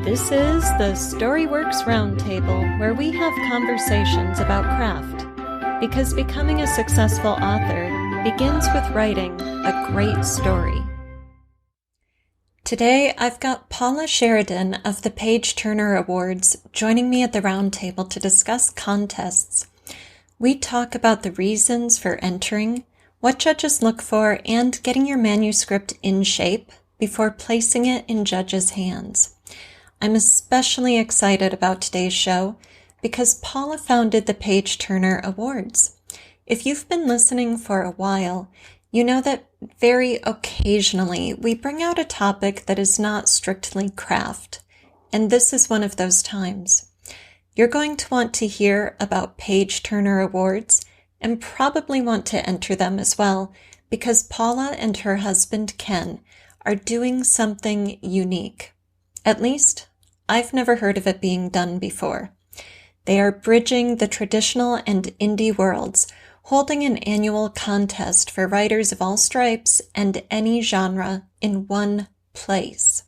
This is the Storyworks Roundtable, where we have conversations about craft. Because becoming a successful author begins with writing a great story. Today, I've got Paula Sheridan of the Page Turner Awards joining me at the roundtable to discuss contests. We talk about the reasons for entering, what judges look for, and getting your manuscript in shape before placing it in judges' hands. I'm especially excited about today's show because Paula founded the Page Turner Awards. If you've been listening for a while, you know that very occasionally we bring out a topic that is not strictly craft, and this is one of those times. You're going to want to hear about Page Turner Awards and probably want to enter them as well because Paula and her husband Ken are doing something unique. At least, I've never heard of it being done before. They are bridging the traditional and indie worlds, holding an annual contest for writers of all stripes and any genre in one place.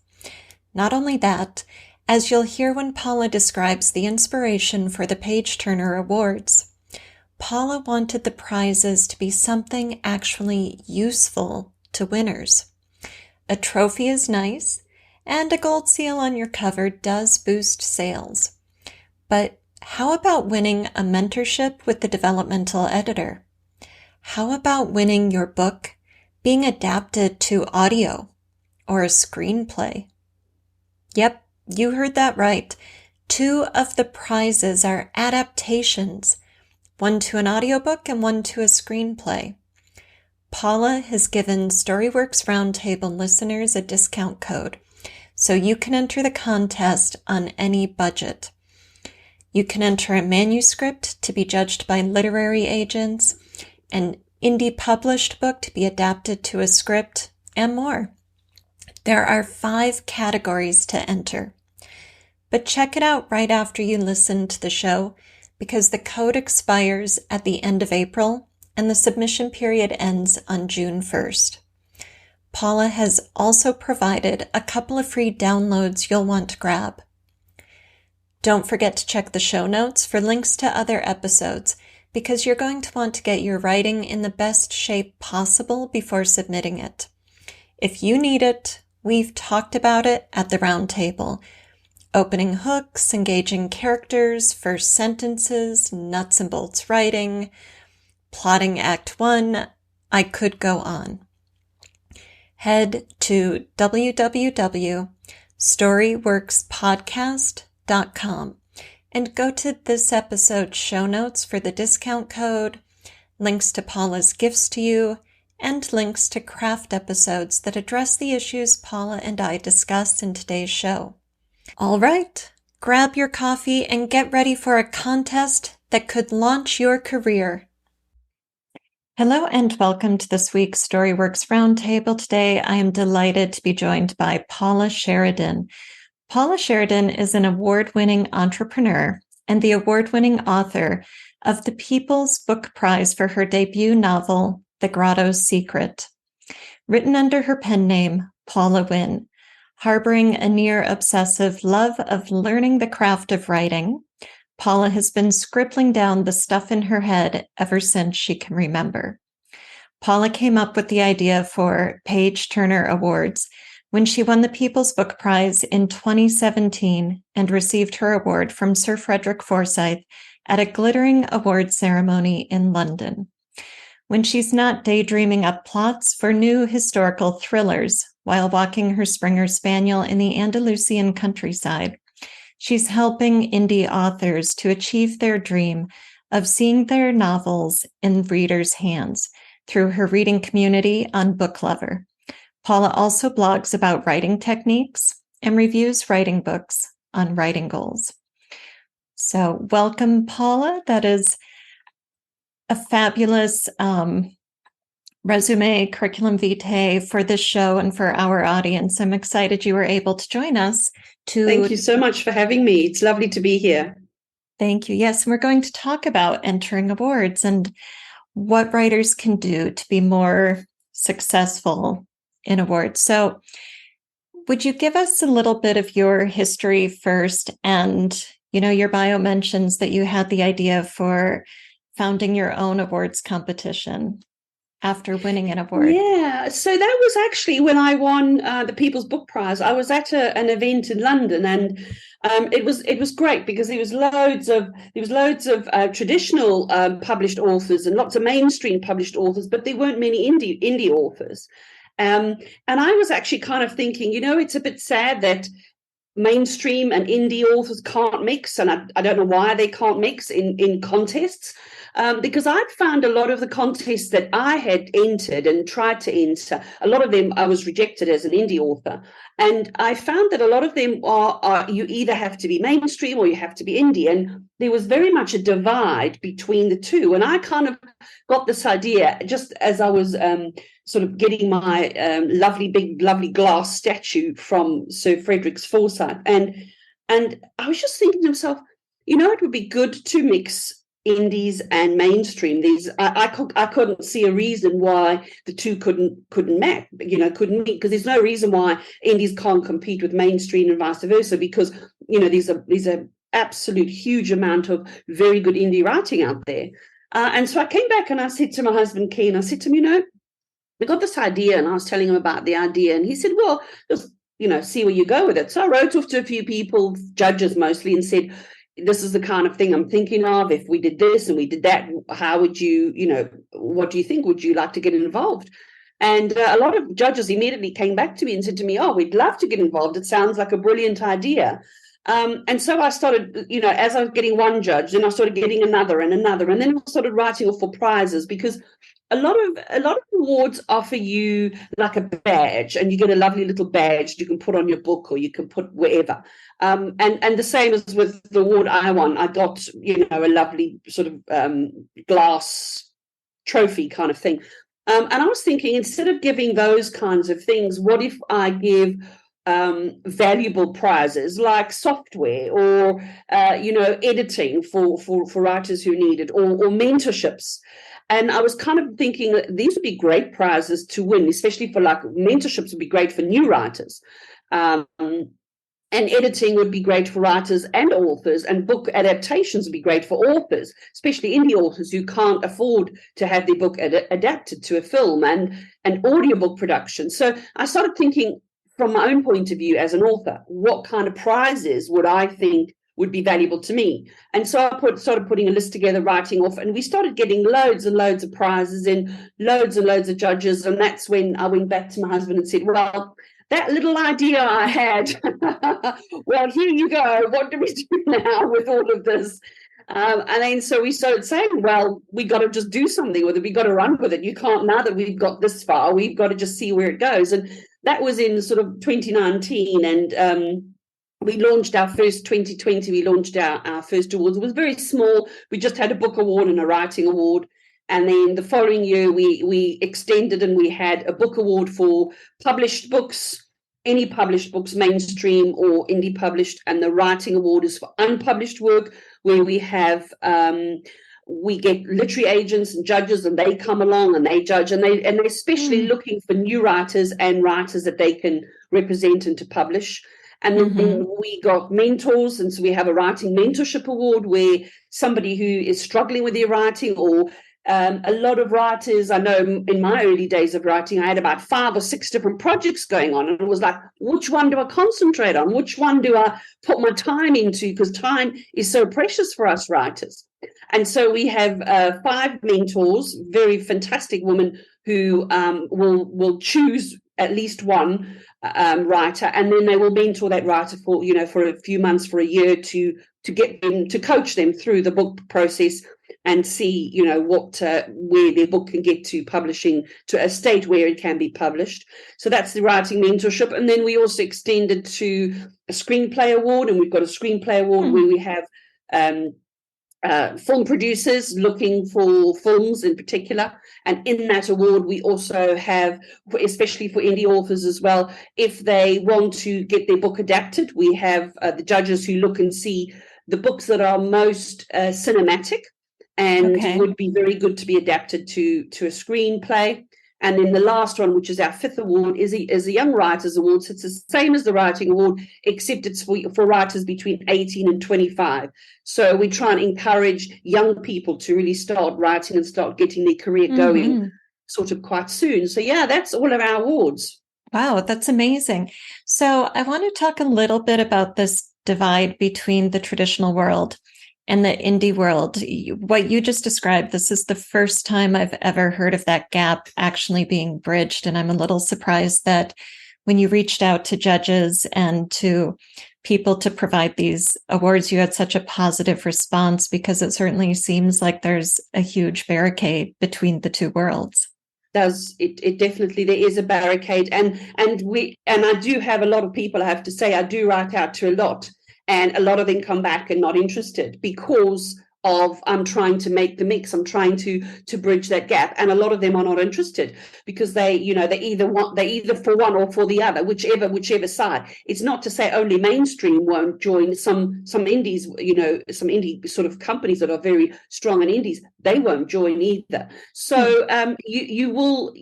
Not only that, as you'll hear when Paula describes the inspiration for the Page Turner Awards, Paula wanted the prizes to be something actually useful to winners. A trophy is nice, and a gold seal on your cover does boost sales. But how about winning a mentorship with the developmental editor? How about winning your book being adapted to audio or a screenplay? Yep, you heard that right. 2 of the prizes are adaptations, one to an audiobook and one to a screenplay. Paula has given Storyworks Roundtable listeners a discount code, so you can enter the contest on any budget. You can enter a manuscript to be judged by literary agents, an indie published book to be adapted to a script, and more. There are 5 categories to enter. But check it out right after you listen to the show because the code expires at the end of April and the submission period ends on June 1st. Paula has also provided a couple of free downloads you'll want to grab. Don't forget to check the show notes for links to other episodes because you're going to want to get your writing in the best shape possible before submitting it. If you need it, we've talked about it at the roundtable. Opening hooks, engaging characters, first sentences, nuts and bolts writing, plotting Act 1, I could go on. Head to www.storyworkspodcast.com and go to this episode's show notes for the discount code, links to Paula's gifts to you, and links to craft episodes that address the issues Paula and I discuss in today's show. All right, grab your coffee and get ready for a contest that could launch your career. Hello and welcome to this week's Storyworks Roundtable. Today, I am delighted to be joined by Paula Sheridan. Paula Sheridan is an award-winning entrepreneur and the award-winning author of the People's Book Prize for her debut novel, The Grotto's Secret. Written under her pen name, Paula Wynne, harboring a near-obsessive love of learning the craft of writing, Paula has been scribbling down the stuff in her head ever since she can remember. Paula came up with the idea for Page Turner Awards when she won the People's Book Prize in 2017 and received her award from Sir Frederick Forsyth at a glittering award ceremony in London. When she's not daydreaming up plots for new historical thrillers while walking her Springer Spaniel in the Andalusian countryside, she's helping indie authors to achieve their dream of seeing their novels in readers' hands through her reading community on Book Lover. Paula also blogs about writing techniques and reviews writing books on Writing Goals. So welcome, Paula. That is a fabulous resume, curriculum vitae for this show and for our audience. I'm excited you were able to join us. Thank you so much for having me. It's lovely to be here. Thank you. Yes, and we're going to talk about entering awards and what writers can do to be more successful in awards. So Would you give us a little bit of your history first? And, your bio mentions that you had the idea for founding your own awards competition after winning an award. Yeah, so that was actually when I won the People's Book Prize. I was at an event in London, and it was great because there was loads of traditional published authors and lots of mainstream published authors, but there weren't many indie authors. And I was actually kind of thinking, it's a bit sad that mainstream and indie authors can't mix, and I don't know why they can't mix in contests, because I'd found a lot of the contests that I had entered and tried to enter, a lot of them I was rejected as an indie author, and I found that a lot of them are you either have to be mainstream or you have to be indie, and there was very much a divide between the two. And I kind of got this idea just as I was sort of getting my lovely glass statue from Sir Frederick's Forsyth. And I was just thinking to myself, it would be good to mix indies and mainstream. I couldn't see a reason why the two couldn't meet, because there's no reason why indies can't compete with mainstream and vice versa, because there's a absolute huge amount of very good indie writing out there. And so I came back and I said to my husband Ken, I said to him, we got this idea, and I was telling him about the idea, and he said, well, just see where you go with it. So I wrote off to a few people, judges mostly, and said, this is the kind of thing I'm thinking of. If we did this and we did that, how would you, what do you think? Would you like to get involved? And a lot of judges immediately came back to me and said to me, oh, we'd love to get involved. It sounds like a brilliant idea. And so I started, as I was getting one judge, then I started getting another, and then I started writing off for prizes, because a lot of awards offer you like a badge, and you get a lovely little badge you can put on your book or you can put wherever. And the same as with the award I won. I got, a lovely sort of glass trophy kind of thing. And I was thinking, instead of giving those kinds of things, what if I give valuable prizes like software or editing for writers who need it, or mentorships. And I was kind of thinking that these would be great prizes to win, especially for, like, mentorships would be great for new writers, and editing would be great for writers and authors, and book adaptations would be great for authors, especially indie authors who can't afford to have their book adapted to a film, and audiobook production. So I started thinking, from my own point of view as an author, what kind of prizes would I think would be valuable to me? And so I started putting a list together, writing off, and we started getting loads and loads of prizes and loads of judges. And that's when I went back to my husband and said, well, that little idea I had, well, here you go. What do we do now with all of this? And then so we started saying, well, we got to just do something with it. We got to run with it. You can't, now that we've got this far, we've got to just see where it goes. And that was in sort of 2019. And we launched our first 2020. We launched our first awards. It was very small. We just had a book award and a writing award. And then the following year, we extended, and we had a book award for published books, any published books, mainstream or indie published. And the writing award is for unpublished work, where we have we get literary agents and judges, and they come along and they judge, and they're especially looking for new writers and writers that they can represent and to publish. And then we got mentors, and so we have a writing mentorship award, where somebody who is struggling with their writing, or a lot of writers, I know in my early days of writing, I had about 5 or 6 different projects going on, and it was like, which one do I concentrate on? Which one do I put my time into? Because time is so precious for us writers. And so we have 5 mentors, very fantastic women who will choose at least one writer, and then they will mentor that writer for a few months, for a year, to get them, to coach them through the book process, and see where their book can get to publishing, to a state where it can be published. So that's the writing mentorship. And then we also extended to a screenplay award, and we've got a screenplay award where we have film producers looking for films in particular. And in that award, we also have, especially for indie authors as well, if they want to get their book adapted, we have the judges who look and see the books that are most cinematic and would be very good to be adapted to a screenplay. And then the last one, which is our 5th award, is a Young Writers Award. So it's the same as the Writing Award, except it's for writers between 18 and 25. So we try and encourage young people to really start writing and start getting their career going sort of quite soon. So yeah, that's all of our awards. Wow, that's amazing. So I want to talk a little bit about this divide between the traditional world and the indie world. What you just described, this is the first time I've ever heard of that gap actually being bridged. And I'm a little surprised that when you reached out to judges and to people to provide these awards, you had such a positive response, because it certainly seems like there's a huge barricade between the two worlds. It definitely, there is a barricade, and I do have a lot of people, I have to say, I do write out to a lot, and a lot of them come back and not interested because of I'm trying to make the mix, I'm trying to bridge that gap, and a lot of them are not interested because they either for one or for the other, whichever side. It's not to say only mainstream won't join. Some indies, some indie sort of companies that are very strong in indies, they won't join either. So you will,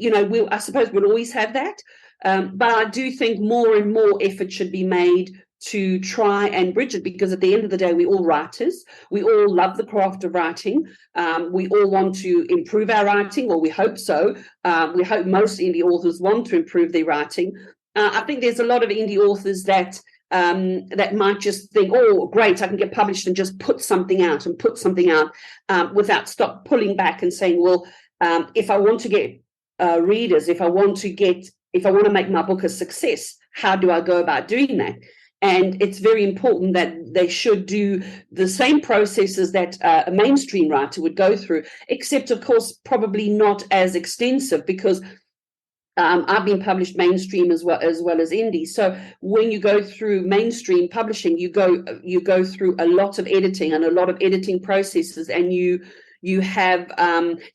I suppose we'll always have that, but I do think more and more effort should be made to try and bridge it, because at the end of the day, we're all writers. We all love the craft of writing. We all want to improve our writing, or we hope so. We hope most indie authors want to improve their writing. I think there's a lot of indie authors that might just think, oh, great, I can get published and just put something out without pulling back and saying, well, if I want to get readers, if I want to make my book a success, how do I go about doing that? And it's very important that they should do the same processes that a mainstream writer would go through, except, of course, probably not as extensive, because I've been published mainstream as well as indie. So when you go through mainstream publishing, you go through a lot of editing and a lot of editing processes, and you have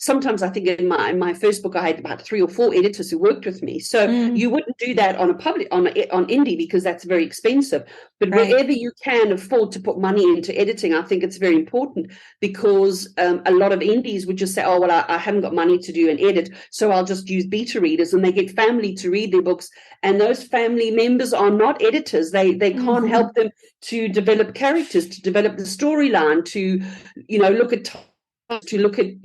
sometimes, I think in my first book, I had about 3 or 4 editors who worked with me. So you wouldn't do that on indie, because that's very expensive. But wherever you can afford to put money into editing, I think it's very important, because a lot of indies would just say, oh, well, I haven't got money to do an edit, so I'll just use beta readers, and they get family to read their books. And those family members are not editors. They can't help them to develop characters, to develop the storyline, to look at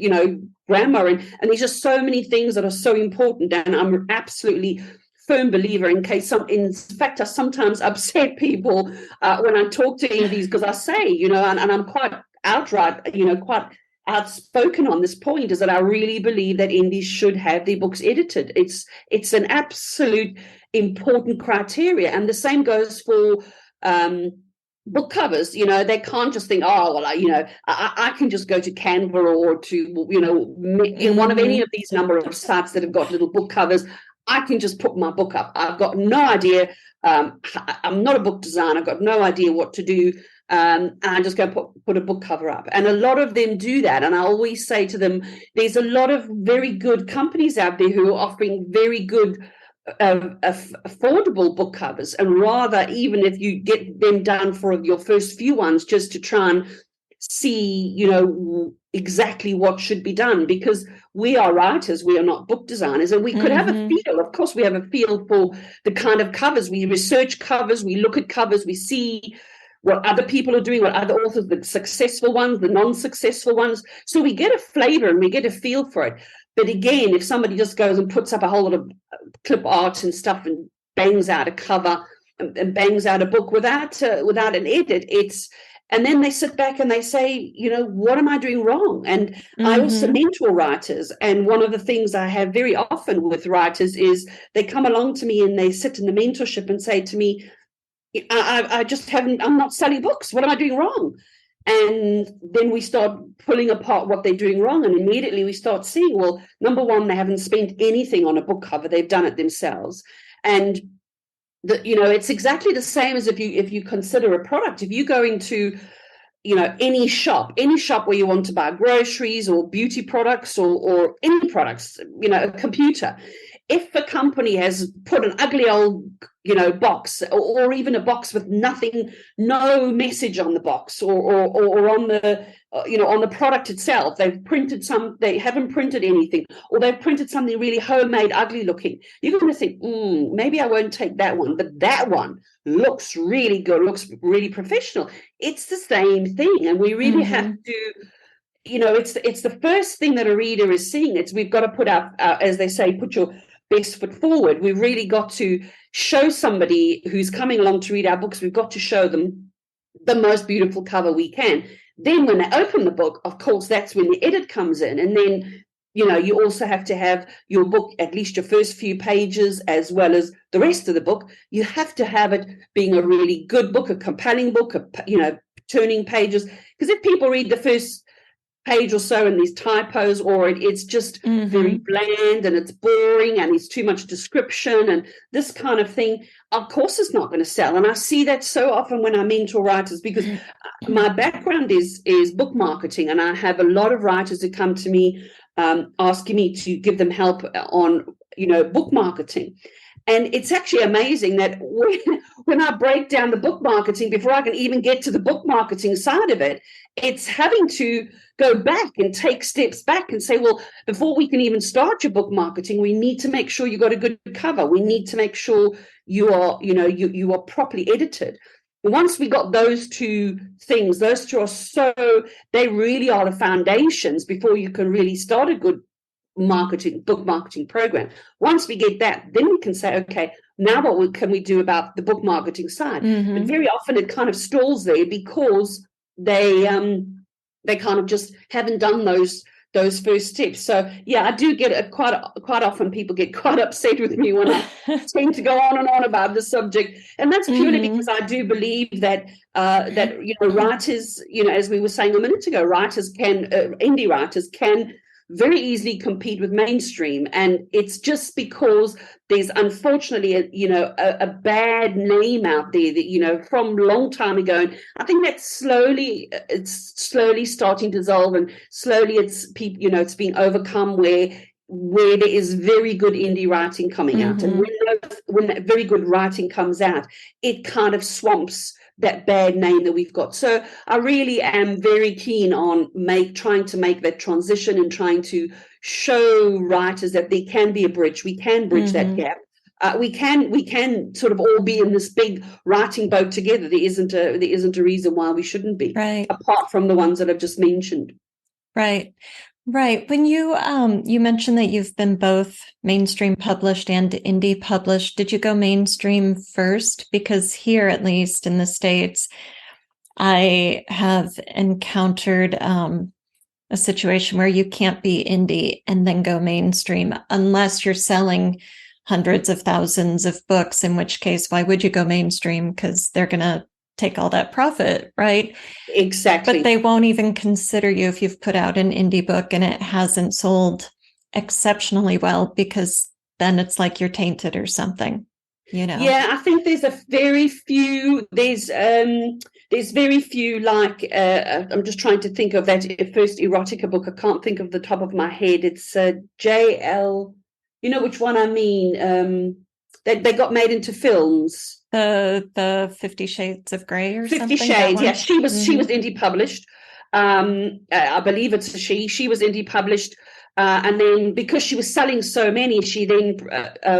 grammar, and there's just so many things that are so important. And I'm absolutely firm believer, in fact I sometimes upset people when I talk to indies, because I say, and I'm quite outright, quite outspoken on this point, is that I really believe that indies should have their books edited. It's an absolute important criteria, and the same goes for book covers. They can't just think, oh, well, I can just go to Canva or to in one of any of these number of sites that have got little book covers. I can just put my book up. I've got no idea. I'm not a book designer. I've got no idea what to do. And I just go put a book cover up. And a lot of them do that. And I always say to them, there's a lot of very good companies out there who are offering very good affordable book covers, and rather, even if you get them done for your first few ones, just to try and see exactly what should be done, because we are writers, we are not book designers, and we could have a feel. Of course, we have a feel for the kind of covers. We research covers, we look at covers, we see what other people are doing, what other authors, the successful ones, the non-successful ones. So we get a flavor and we get a feel for it. But again, if somebody just goes and puts up a whole lot of clip art and stuff and bangs out a cover and bangs out a book without an edit, and then they sit back and they say, what am I doing wrong? And I also mentor writers. And one of the things I have very often with writers is they come along to me and they sit in the mentorship and say to me, I'm not selling books. What am I doing wrong? And then we start pulling apart what they're doing wrong, and immediately we start seeing, well, number one, they haven't spent anything on a book cover; they've done it themselves. And it's exactly the same as if you consider a product. If you go into any shop where you want to buy groceries or beauty products or any products, a computer, if a company has put an ugly old, box, or even a box with nothing, no message on the box, or on the, on the product itself, they haven't printed anything, or they've printed something really homemade, ugly looking, you're going to think, maybe I won't take that one, but that one looks really good, looks really professional. It's the same thing, and we really have to, it's the first thing that a reader is seeing. We've got to put our, as they say, put your best foot forward. We've really got to show somebody who's coming along to read our books, we've got to show them the most beautiful cover we can. Then when they open the book, of course, that's when the edit comes in. And then, you also have to have your book, at least your first few pages, as well as the rest of the book. You have to have it being a really good book, a compelling book, turning pages. Because if people read the first page or so and these typos, or it's just very bland and it's boring and it's too much description and this kind of thing, of course it's not going to sell. And I see that so often when I mentor writers, because my background is book marketing, and I have a lot of writers who come to me asking me to give them help on book marketing. And it's actually amazing that when I break down the book marketing, before I can even get to the book marketing side of it, it's having to go back and take steps back and say, well, before we can even start your book marketing, we need to make sure you got a good cover. We need to make sure you are, you are properly edited. Once we got those two things, those two they really are the foundations before you can really start a good book marketing program. Once we get that, then we can say, okay, now what can we do about the book marketing side? But very often it kind of stalls there because they kind of just haven't done those first steps. So yeah, I do get quite often people get quite upset with me when I tend to go on and on about the subject, and that's purely because I do believe that writers, as we were saying a minute ago, indie writers can very easily compete with mainstream, and it's just because there's unfortunately a bad name out there that from a long time ago, and I think that it's slowly starting to dissolve, and slowly it's being overcome where there is very good indie writing coming out, and when that very good writing comes out, it kind of swamps that bad name that we've got. So I really am very keen on trying to make that transition and trying to show writers that there can be a bridge. We can bridge that gap. We can sort of all be in this big writing boat together. There isn't a reason why we shouldn't be, right, apart from the ones that I've just mentioned. Right. When you mentioned that you've been both mainstream published and indie published, did you go mainstream first? Because here, at least in the States, I have encountered a situation where you can't be indie and then go mainstream unless you're selling hundreds of thousands of books, in which case, why would you go mainstream? Because they're going to take all that profit, right? Exactly. But they won't even consider you if you've put out an indie book and it hasn't sold exceptionally well, because then it's like you're tainted or something, Yeah, I think there's very few, like, I'm just trying to think of that first erotica book. I can't think of the top of my head. It's JL, which one I mean. They got made into films. The 50 Shades of Grey or 50 something. 50 Shades, yeah. She was indie published. I believe it's she was indie published. And then because she was selling so many, she then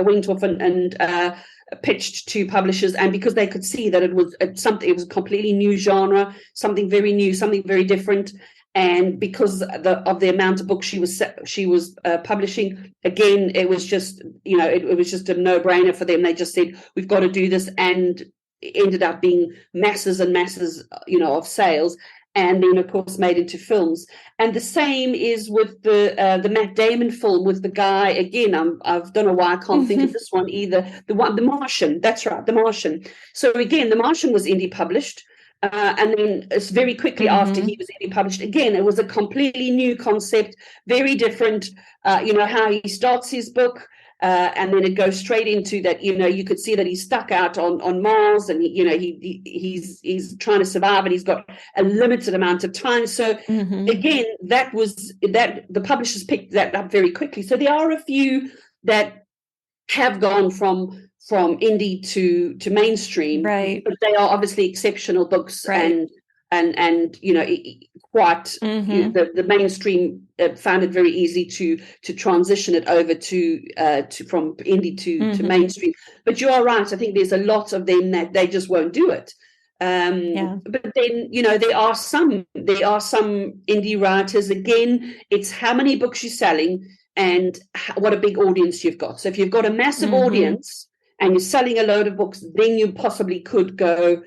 went off and pitched to publishers. And because they could see that it was a completely new genre, something very new, something very different. And because of the amount of books she was publishing, again, it was just it was just a no-brainer for them. They just said, we've got to do this, and it ended up being masses and masses of sales, and then of course made into films. And the same is with the Matt Damon film with the guy. Again, I don't know why I can't think of this one either. The Martian. That's right, The Martian. So again, The Martian was indie published. And then it's very quickly after he was indie published, again, it was a completely new concept, very different, how he starts his book, and then it goes straight into that, you could see that he's stuck out on Mars, and, he's trying to survive, and he's got a limited amount of time. So again, the publishers picked that up very quickly. So there are a few that have gone from indie to mainstream, Right. but they are obviously exceptional books, Right. and quite the mainstream found it very easy to transition it over to from indie to mainstream. But you are right. I think there's a lot of them that they just won't do it. But then there are some indie writers. Again, it's how many books you're selling and what a big audience you've got. So if you've got a massive audience and you're selling a load of books, then you possibly could go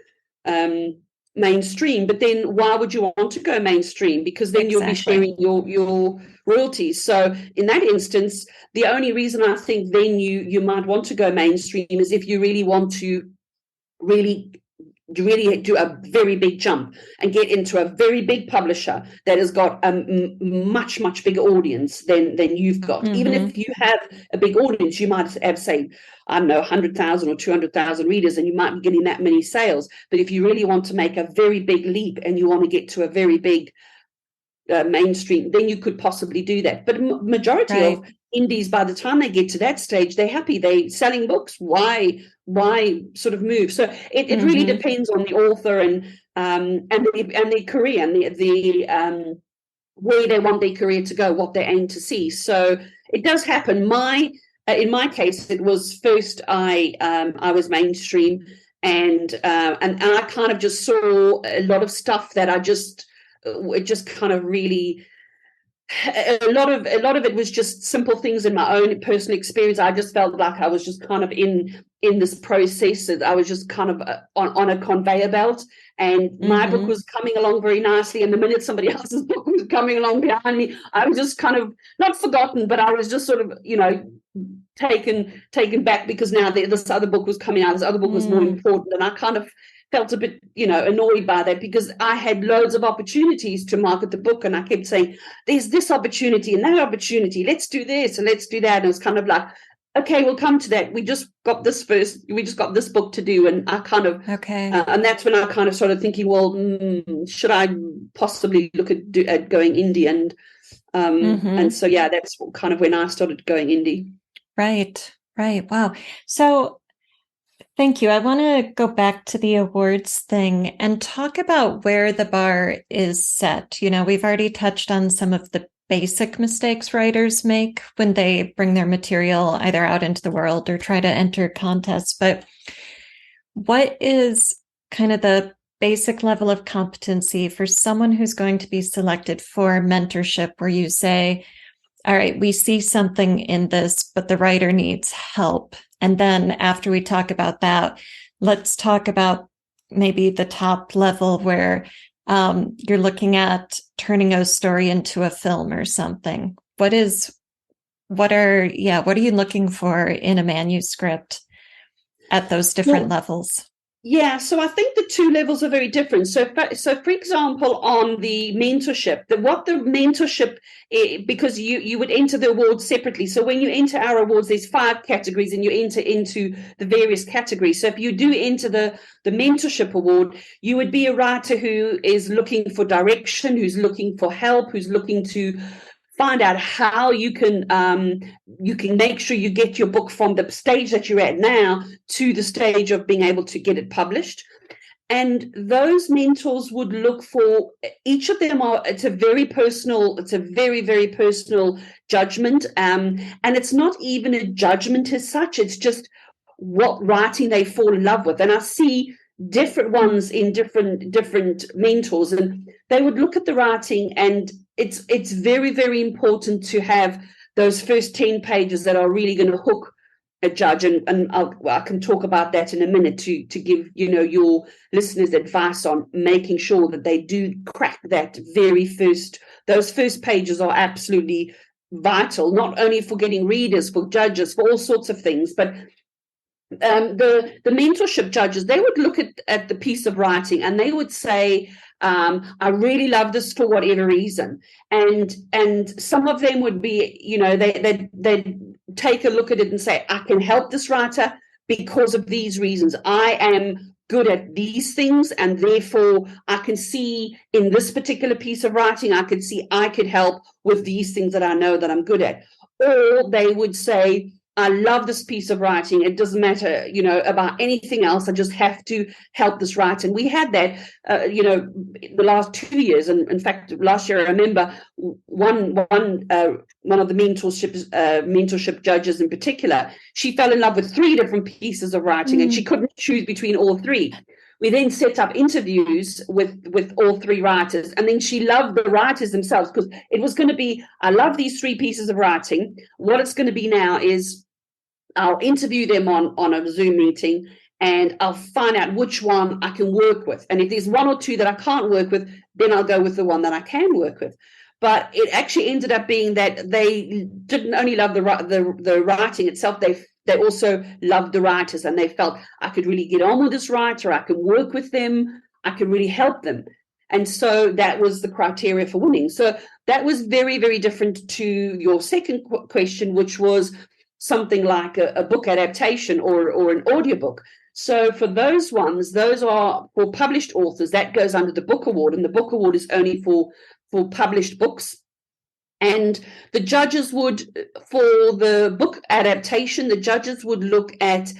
mainstream. But then why would you want to go mainstream? Because then you'll be sharing your royalties. So in that instance, the only reason I think then you might want to go mainstream is if you really want to really do a very big jump and get into a very big publisher that has got a much bigger audience than you've got. Even if you have a big audience, you might have, say, I don't know, 100,000 or 200,000 readers, and you might be getting that many sales. But if you really want to make a very big leap and you want to get to a very big mainstream, then you could possibly do that. But majority of indies, by the time they get to that stage, they're happy. They're selling books. Why sort of move? So it really depends on the author and their career and the where they want their career to go, what they aim to see. So it does happen. In my case, it was first I was mainstream, and I kind of just saw a lot of stuff that it just kind of really, a lot of it was just simple things in my own personal experience. I just felt like I was just kind of in this process. I was just kind of on a conveyor belt, and my book was coming along very nicely. And the minute somebody else's book was coming along behind me, I was just kind of not forgotten, but I was just sort of, taken back, because now this other book was coming out. This other book was more important, and I kind of felt a bit, annoyed by that, because I had loads of opportunities to market the book, and I kept saying, there's this opportunity and that opportunity. Let's do this and let's do that. And it's kind of like, okay, we'll come to that. We just got this book to do. And I kind of, and that's when I kind of started thinking, well, should I possibly look at going indie? And so, yeah, that's kind of when I started going indie. Right. Wow. So thank you. I want to go back to the awards thing and talk about where the bar is set. We've already touched on some of the basic mistakes writers make when they bring their material either out into the world or try to enter contests. But what is kind of the basic level of competency for someone who's going to be selected for mentorship, where you say, all right, we see something in this, but the writer needs help. And then after we talk about that, let's talk about maybe the top level where you're looking at turning a story into a film or something. What are you looking for in a manuscript at those different levels? Yeah, so I think the two levels are very different. So for example, on the mentorship, because you would enter the awards separately. So when you enter our awards, there's 5 categories, and you enter into the various categories. So if you do enter the mentorship award, you would be a writer who is looking for direction, who's looking for help, who's looking to find out how you can make sure you get your book from the stage that you're at now to the stage of being able to get it published. And those mentors would look for, each of them it's a very, very personal judgment. And it's not even a judgment as such. It's just what writing they fall in love with. And I see different ones in different mentors, and they would look at the writing, and it's very, very important to have those first 10 pages that are really going to hook a judge, and I can talk about that in a minute to give your listeners advice on making sure that they do crack that those first pages are absolutely vital, not only for getting readers, for judges, for all sorts of things. But the mentorship judges, they would look at the piece of writing, and they would say, I really love this for whatever reason. And some of them would be, they'd take a look at it and say, I can help this writer because of these reasons. I am good at these things, and therefore I can see in this particular piece of writing, I could help with these things that I know that I'm good at. Or they would say, I love this piece of writing. It doesn't matter, about anything else. I just have to help this writer. And we had that, the last 2 years. And in fact, last year, I remember one of the mentorship judges in particular, she fell in love with 3 different pieces of writing, and she couldn't choose between all 3. We then set up interviews with all 3 writers, and then she loved the writers themselves, because it was going to be, I love these 3 pieces of writing. What it's going to be now is I'll interview them on a Zoom meeting, and I'll find out which one I can work with. And if there's 1 or 2 that I can't work with, then I'll go with the one that I can work with. But it actually ended up being that they didn't only love the writing itself, they also loved the writers, and they felt I could really get on with this writer, I can work with them, I can really help them. And so that was the criteria for winning. So that was very, very different to your second question, which was something like a book adaptation or an audiobook. So for those ones, those are for published authors. That goes under the Book Award, and the Book Award is only for published books. And the judges would, for the book adaptation, the judges would look at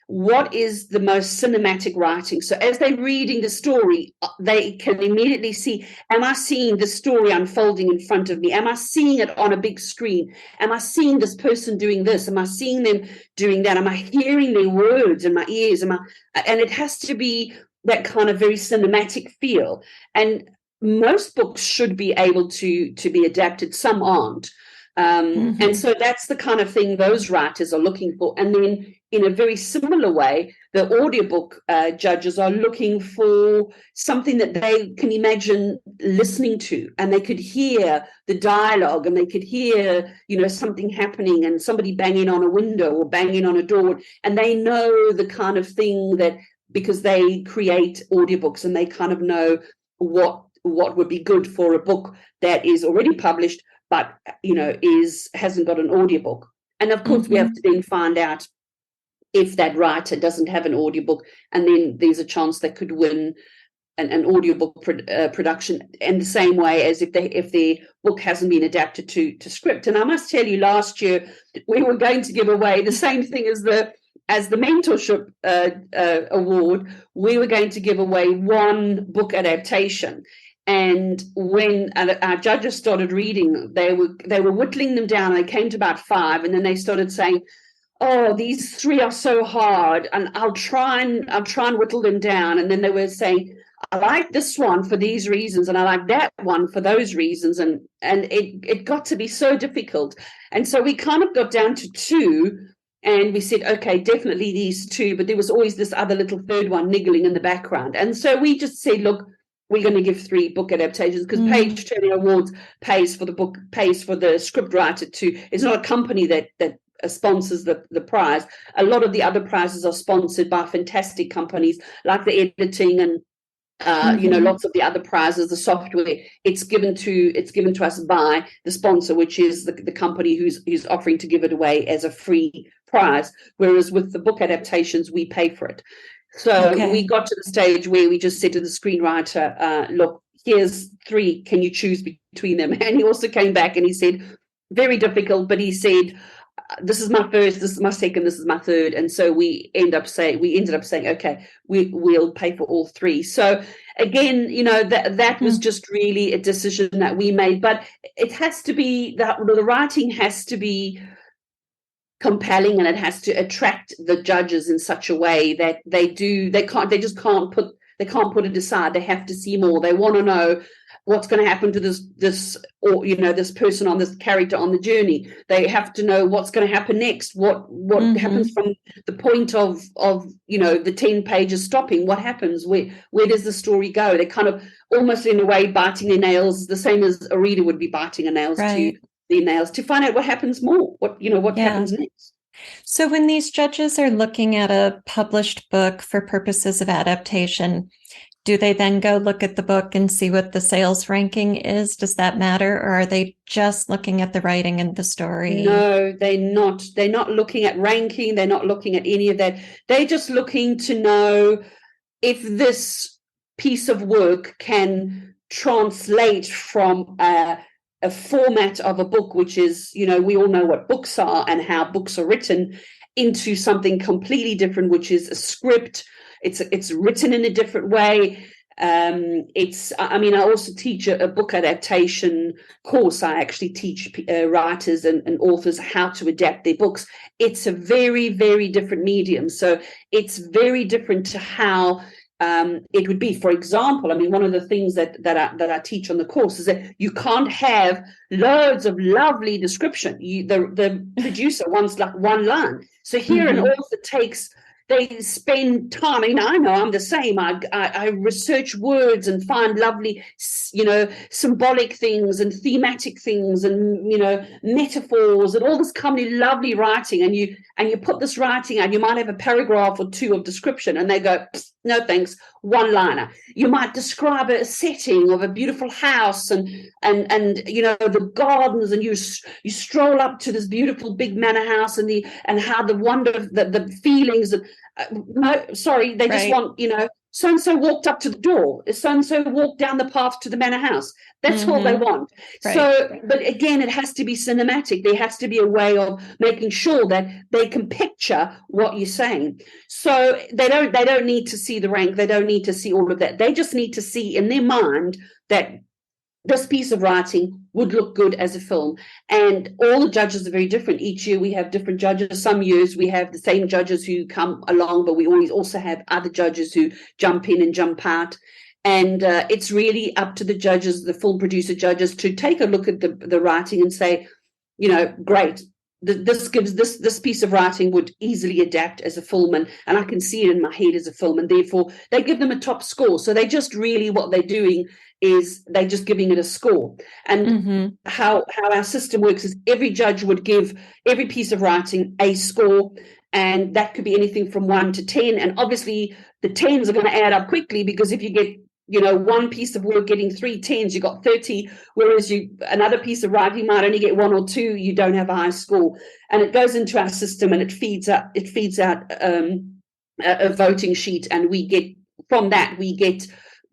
what is the most cinematic writing. So as they're reading the story, they can immediately see, am I seeing the story unfolding in front of me? Am I seeing it on a big screen? Am I seeing this person doing this? Am I seeing them doing that? Am I hearing their words in my ears? And it has to be that kind of very cinematic feel. And most books should be able to be adapted. Some aren't. And so that's the kind of thing those writers are looking for. And then in a very similar way, the audiobook judges are looking for something that they can imagine listening to, and they could hear the dialogue, and they could hear, something happening, and somebody banging on a window or banging on a door, and they know the kind of thing that, because they create audiobooks, and they kind of know what would be good for a book that is already published, but hasn't got an audiobook. And of course, we have to then find out if that writer doesn't have an audiobook, and then there's a chance they could win an audiobook production, in the same way as if their book hasn't been adapted to script. And I must tell you, last year we were going to give away the same thing as the mentorship award. We were going to give away 1 book adaptation. And when our judges started reading, they were whittling them down. They came to about 5, and then they started saying, "Oh, these 3 are so hard, and I'll try and whittle them down." And then they were saying, "I like this one for these reasons, and I like that one for those reasons." And it got to be so difficult. And so we kind of got down to 2, and we said, okay, definitely these 2, but there was always this other little third one niggling in the background. And so we just said, look, we're going to give 3 book adaptations, because Page Turner Awards pays for the script writer too. It's not a company that sponsors the prize. A lot of the other prizes are sponsored by fantastic companies, like the editing and lots of the other prizes, the software. It's given to us by the sponsor, which is the company who's offering to give it away as a free prize. Whereas with the book adaptations, we pay for it. So we got to the stage where we just said to the screenwriter, look, here's 3, can you choose between them? And he also came back and he said, very difficult, but he said, this is my first, this is my second, this is my third. And so we ended up saying, okay, we'll pay for all 3. So again, that was just really a decision that we made. But it has to be that the writing has to be compelling, and it has to attract the judges in such a way that they can't put it aside. They have to see more. They want to know what's going to happen to this person on this character on the journey. They have to know what's going to happen next. What happens from the point of the 10 pages stopping? What happens? Where does the story go? They're kind of almost in a way biting their nails, the same as a reader would be biting their nails to find out what happens more. What happens next. So when these judges are looking at a published book for purposes of adaptation, do they then go look at the book and see what the sales ranking is? Does that matter? Or are they just looking at the writing and the story? No, they're not. They're not looking at ranking. They're not looking at any of that. They're just looking to know if this piece of work can translate from a a format of a book, which is, we all know what books are and how books are written, into something completely different, which is a script. It's written in a different way. I also teach a book adaptation course. I actually teach writers and authors how to adapt their books. It's a very, very different medium. So it's very different to how it would be. For example, one of the things that I teach on the course is that you can't have loads of lovely description. The producer wants like one line. So here an author they spend time. I know I'm the same. I research words and find lovely, symbolic things and thematic things and, metaphors and all this kind of lovely writing. And you put this writing out, you might have a paragraph or two of description and they go, no, thanks, one-liner. You might describe a setting of a beautiful house and the gardens, and you stroll up to this beautiful big manor house and how the wonder, the feelings. No, sorry, they just want, so-and-so walked up to the door. So-and-so walked down the path to the manor house. That's all they want. Right. So, but again, it has to be cinematic. There has to be a way of making sure that they can picture what you're saying. So they don't need to see the rank. They don't need to see all of that. They just need to see in their mind that this piece of writing would look good as a film. And all the judges are very different. Each year we have different judges. Some years we have the same judges who come along, but we always also have other judges who jump in and jump out. And it's really up to the judges, the film producer judges, to take a look at the writing and say, great, this piece of writing would easily adapt as a film, and I can see it in my head as a film, and therefore they give them a top score. So they just really, what they're doing is they're just giving it a score. And how our system works is every judge would give every piece of writing a score, and that could be anything from 1 to 10. And obviously the 10s are going to add up quickly, because if you get one piece of work getting 3 10s, you got 30, whereas another piece of writing might only get 1 or 2, you don't have a high score. And it goes into our system and it feeds out a voting sheet, and we get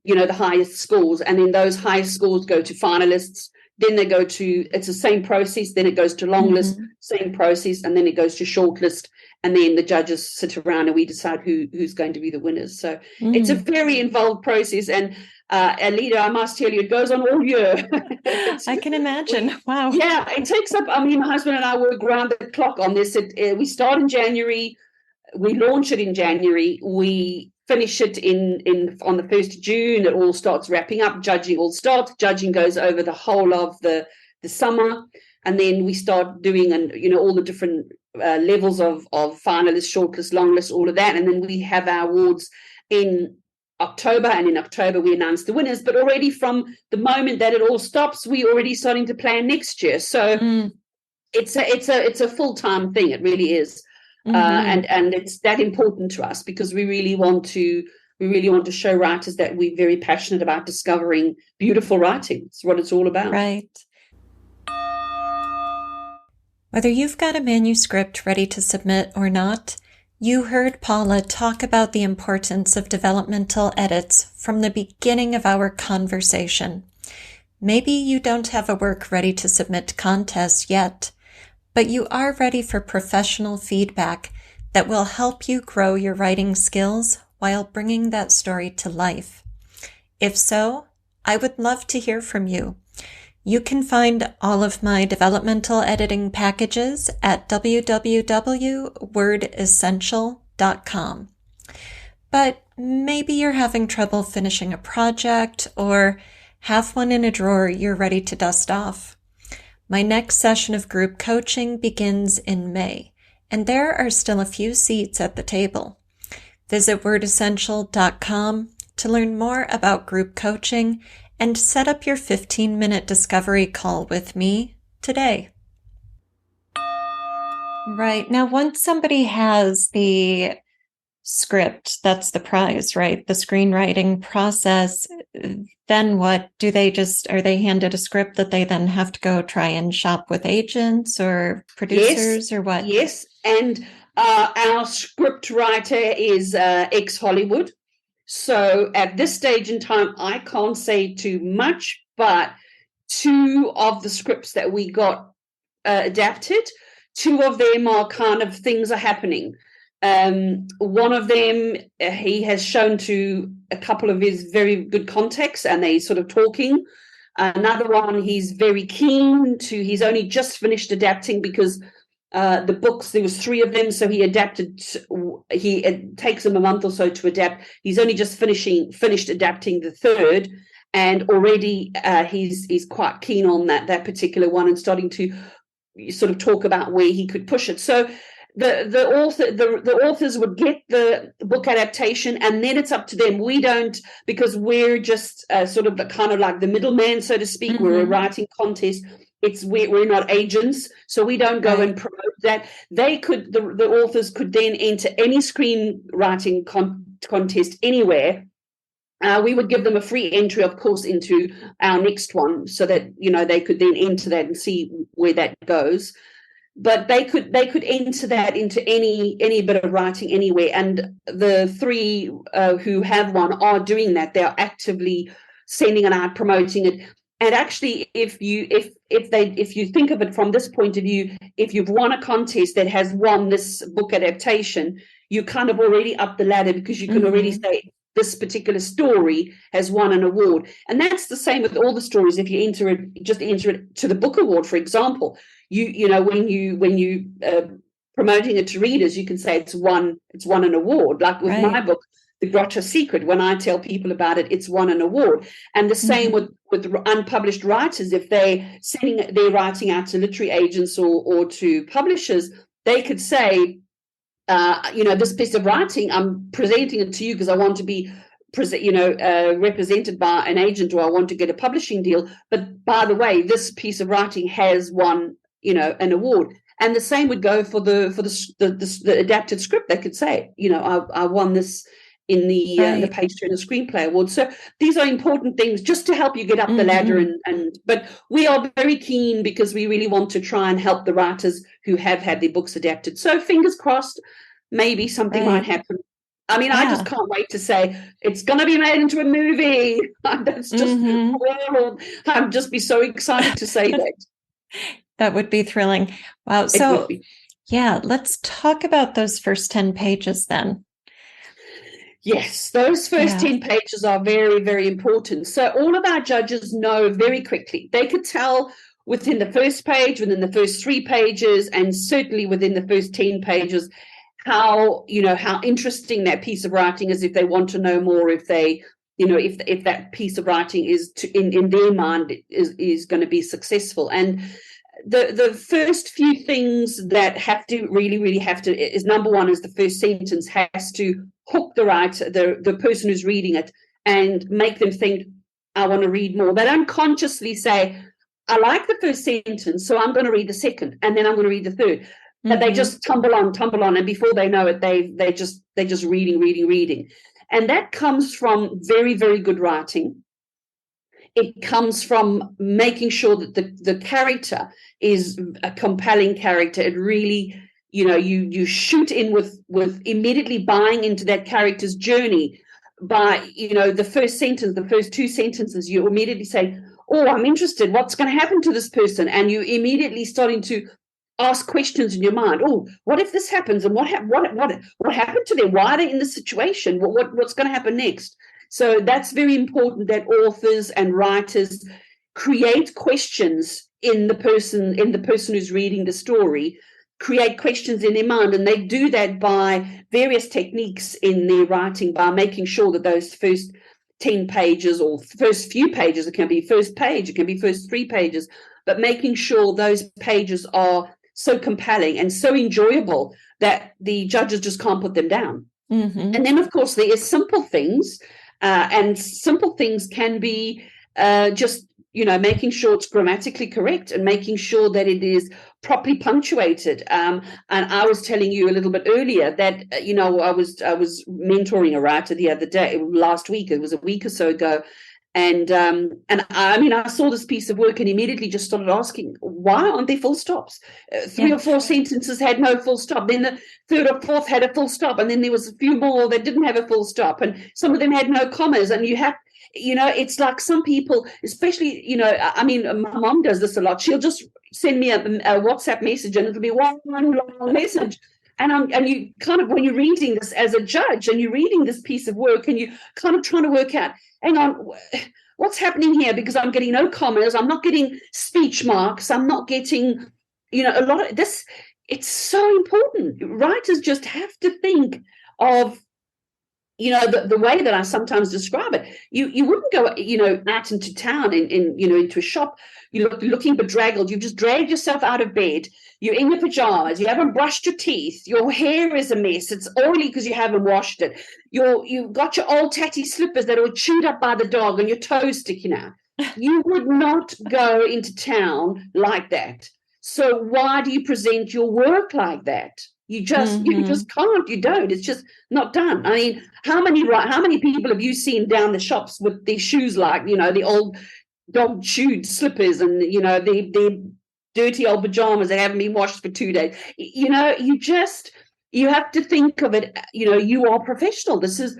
the highest scores, and then those highest scores go to finalists. Then they go to, it's the same process, then it goes to long list, same process, and then it goes to short list, and then the judges sit around and we decide who's going to be the winners. So it's a very involved process, and Alida, I must tell you, it goes on all year. I can imagine. Wow. Yeah, it takes up, my husband and I work around the clock on this. We start in January, we launch it in January, we finish it on the 1st of June. It all starts wrapping up. Judging all starts. Judging goes over the whole of the summer, and then we start doing all the different levels of finalists, shortlist, longlist, all of that, and then we have our awards in October, and in October we announce the winners. But already from the moment that it all stops, we're already starting to plan next year. So it's a full-time thing. It really is. And it's that important to us, because we really want to show writers that we're very passionate about discovering beautiful writing. It's what it's all about. Right. Whether you've got a manuscript ready to submit or not, you heard Paula talk about the importance of developmental edits from the beginning of our conversation. Maybe you don't have a work ready to submit to contests yet, but you are ready for professional feedback that will help you grow your writing skills while bringing that story to life. If so, I would love to hear from you. You can find all of my developmental editing packages at www.wordessential.com. But maybe you're having trouble finishing a project, or have one in a drawer you're ready to dust off. My next session of group coaching begins in May, and there are still a few seats at the table. Visit wordessential.com to learn more about group coaching and set up your 15-minute discovery call with me today. Right. Now, once somebody has the script, that's the prize, right? The screenwriting process, then what? Are they handed a script that they then have to go try and shop with agents or producers, or what? Yes. And our script writer is ex-Hollywood. So at this stage in time, I can't say too much, but two of the scripts that we got adapted. Two of them are kind of things are happening. One of them, he has shown to a couple of his very good contacts, and they sort of talking. Another one, he's very keen to. He's only just finished adapting because the books, there was 3 of them, so he adapted. It takes him a month or so to adapt. He's only just finished adapting the 3rd, and already he's quite keen on that particular one and starting to sort of talk about where he could push it. So the authors would get the book adaptation, and then it's up to them. We don't, because we're just sort of the kind of like the middleman, so to speak. We're a writing contest. We're not agents, so we don't go and promote that. They could, the authors could then enter any screenwriting contest anywhere. We would give them a free entry, of course, into our next one, so that they could then enter that and see where that goes. But they could enter that into any bit of writing anywhere, and the 3 who have one are doing that. They are actively sending it out, promoting it. And actually, if you think of it from this point of view, if you've won a contest that has won this book adaptation, you kind of already up the ladder, because you can already say this particular story has won an award. And that's the same with all the stories. If you enter it to the book award, for example, when you promoting it to readers, you can say it's won an award. Like with my book, The Grotto Secret, when I tell people about it, it's won an award. And the same with unpublished writers. If they're sending their writing out to literary agents or to publishers, they could say, this piece of writing, I'm presenting it to you because I want to be represented by an agent, or I want to get a publishing deal. But by the way, this piece of writing has won an award. And the same would go for the adapted script. They could say, I won this in the Page Turner Screenplay Award. So these are important things just to help you get up the ladder. But we are very keen, because we really want to try and help the writers who have had their books adapted. So fingers crossed, maybe something might happen. I mean, I just can't wait to say it's going to be made into a movie. That's just I'd just be so excited to say that. That would be thrilling. Wow. So, let's talk about those first 10 pages then. Yes, those first 10 pages are very, very important. So all of our judges know very quickly. They could tell within the first page, within the first 3 pages, and certainly within the first 10 pages, how interesting that piece of writing is, if they want to know more, if they, if that piece of writing is in their mind is going to be successful. And the first few things that have to really have to is, number one, is the first sentence has to hook the writer, the person who's reading it, and make them think, I want to read more. They don't consciously say, I like the first sentence, so I'm going to read the second, and then I'm going to read the third. But they just tumble on, and before they know it, they're just reading. And that comes from very, very good writing. It comes from making sure that the character is a compelling character. It really, you shoot in with immediately buying into that character's journey by, the first sentence, the first 2 sentences, you immediately say, oh, I'm interested. What's going to happen to this person? And you immediately starting to ask questions in your mind. Oh, what if this happens? And what happened to them? Why are they in this situation? What's going to happen next? So that's very important, that authors and writers create questions in the person who's reading the story, create questions in their mind. And they do that by various techniques in their writing, by making sure that those first 10 pages or first few pages, it can be first page, it can be first 3 pages, but making sure those pages are so compelling and so enjoyable that the judges just can't put them down. And then, of course, there are simple things, and simple things can be just, making sure it's grammatically correct and making sure that it is properly punctuated. And I was telling you a little bit earlier that, I was mentoring a writer the other day, last week, it was a week or so ago, And I mean, I saw this piece of work and immediately just started asking, why aren't there full stops? Three or four sentences had no full stop. Then the third or fourth had a full stop. And then there was a few more that didn't have a full stop. And some of them had no commas. And you have, it's like some people, especially, I mean, my mom does this a lot. She'll just send me a WhatsApp message and it'll be one long message. And you kind of, when you're reading this as a judge and you're reading this piece of work and you kind of trying to work out, hang on, what's happening here? Because I'm getting no commas, I'm not getting speech marks, I'm not getting, a lot of this. It's so important. Writers just have to think of, the way that I sometimes describe it. You wouldn't go, out into town into a shop, you're looking bedraggled, you've just dragged yourself out of bed, you're in your pajamas, you haven't brushed your teeth, your hair is a mess, it's oily because you haven't washed it, you've got your old tatty slippers that are chewed up by the dog and your toes sticking out. You would not go into town like that. So why do you present your work like that? You just can't. You don't. It's just not done. I mean, how many people have you seen down the shops with their shoes like, the old dog chewed slippers and their dirty old pajamas that haven't been washed for 2 days? You have to think of it. You are professional. This is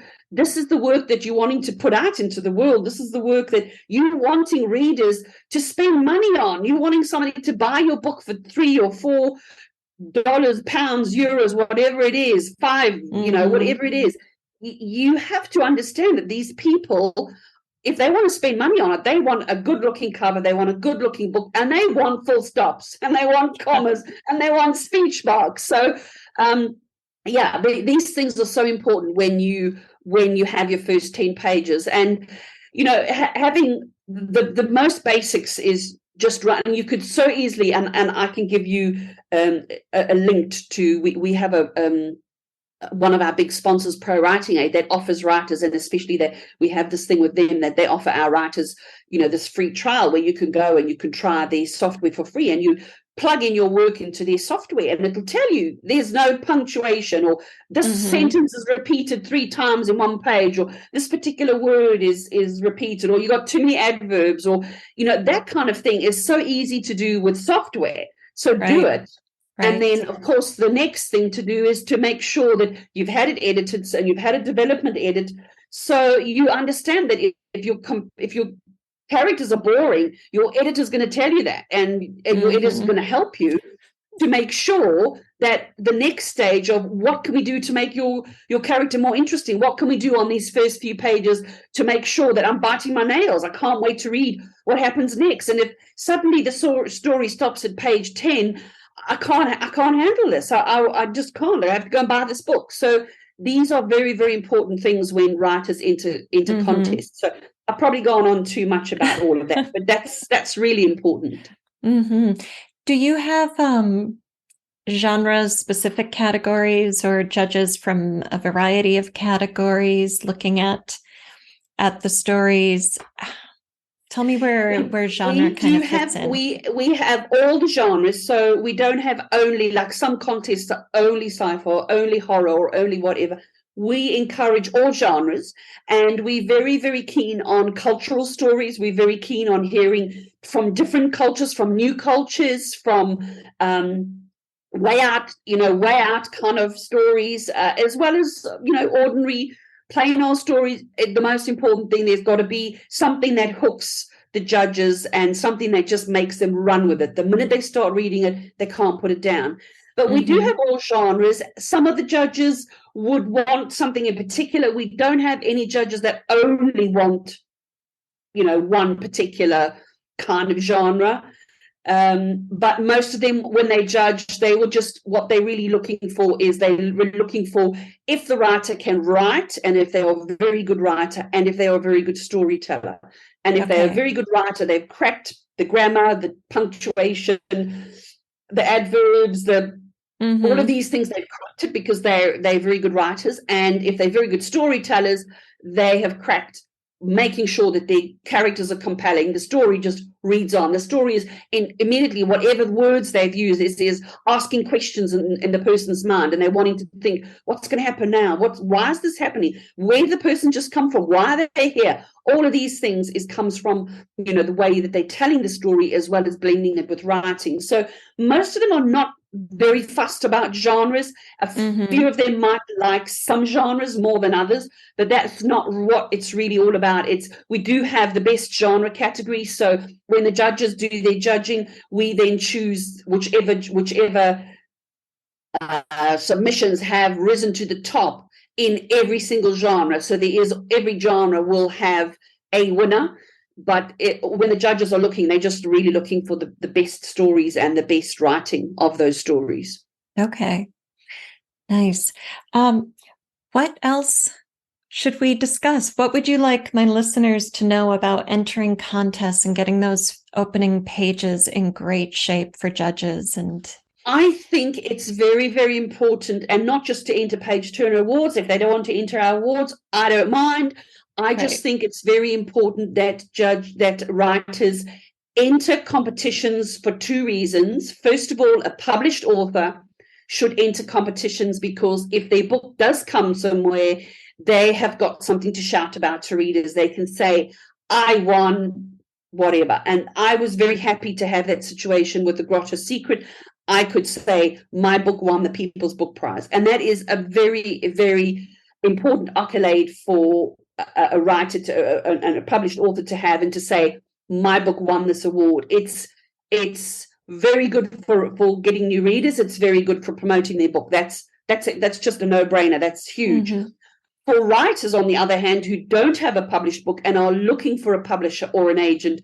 the work that you're wanting to put out into the world. This is the work that you're wanting readers to spend money on. You're wanting somebody to buy your book for $3 or $4, pounds, euros, whatever it is, five, whatever it is. You have to understand that these people, if they want to spend money on it, they want a good looking cover, they want a good looking book, and they want full stops, and they want commas, and they want speech marks. So these things are so important when you have your first 10 pages. And having the most basics is just right. And you could so easily, and I can give you a link to, we have one of our big sponsors, Pro Writing Aid, that offers writers, and especially that we have this thing with them that they offer our writers, this free trial where you can go and you can try their software for free, and you plug in your work into their software and it'll tell you there's no punctuation, or this sentence is repeated 3 times in one page, or this particular word is repeated, or you got too many adverbs, or that kind of thing is so easy to do with software. So do it. Right. And then, of course, the next thing to do is to make sure that you've had it edited and you've had a development edit, so you understand that if your characters are boring, your editor's going to tell you that, and your editor's going to help you to make sure that the next stage of what can we do to make your character more interesting, what can we do on these first few pages to make sure that I'm biting my nails, I can't wait to read what happens next. And if suddenly the story stops at page 10, I can't handle this. I just can't. I have to go and buy this book. So these are very, very important things when writers enter contests. So I've probably gone on too much about all of that, but that's really important. Do you have genre-specific categories or judges from a variety of categories looking at the stories? Tell me where genre kind of fits in. We have all the genres, so we don't have only, like some contests are only sci-fi or only horror or only whatever. We encourage all genres, and we're very, very keen on cultural stories. We're very keen on hearing from different cultures, from new cultures, from way out kind of stories, as well as, ordinary plain old stories. The most important thing, there's got to be something that hooks the judges and something that just makes them run with it. The minute they start reading it, they can't put it down. But we do have all genres. Some of the judges would want something in particular. We don't have any judges that only want, one particular kind of genre. But most of them, when they judge, they will just, what they're really looking for is they're looking for if the writer can write, and if they're a very good writer, and if they're a very good storyteller. And if they're a very good writer, they've cracked the grammar, the punctuation, the adverbs, all of these things, they've cracked it because they're very good writers. And if they're very good storytellers, they have cracked making sure that the characters are compelling. The story just reads on. The story is immediately whatever words they've used is asking questions in the person's mind, and they're wanting to think, what's going to happen now? Why is this happening? Where did the person just come from? Why are they here? All of these things comes from, the way that they're telling the story, as well as blending it with writing. So most of them are not very fussed about genres. A few of them might like some genres more than others, but that's not what it's really all about. We do have the best genre category. So when the judges do their judging, we then choose whichever submissions have risen to the top in every single genre. So every genre will have a winner. But when the judges are looking, they're just really looking for the best stories and the best writing of those stories. Okay, nice. What else should we discuss? What would you like my listeners to know about entering contests and getting those opening pages in great shape for judges? And I think it's very, very important, and not just to enter Page Turner Awards. If they don't want to enter our awards, I don't mind. I just think it's very important that writers enter competitions for two reasons. First of all, a published author should enter competitions because if their book does come somewhere, they have got something to shout about to readers. They can say, I won whatever. And I was very happy to have that situation with The Grotto Secret. I could say my book won the People's Book Prize. And that is a very, very important accolade for a writer and a published author to have, and to say my book won this award. It's very good for getting new readers. It's very good for promoting their book. That's just a no-brainer. That's huge. For writers, on the other hand, who don't have a published book and are looking for a publisher or an agent,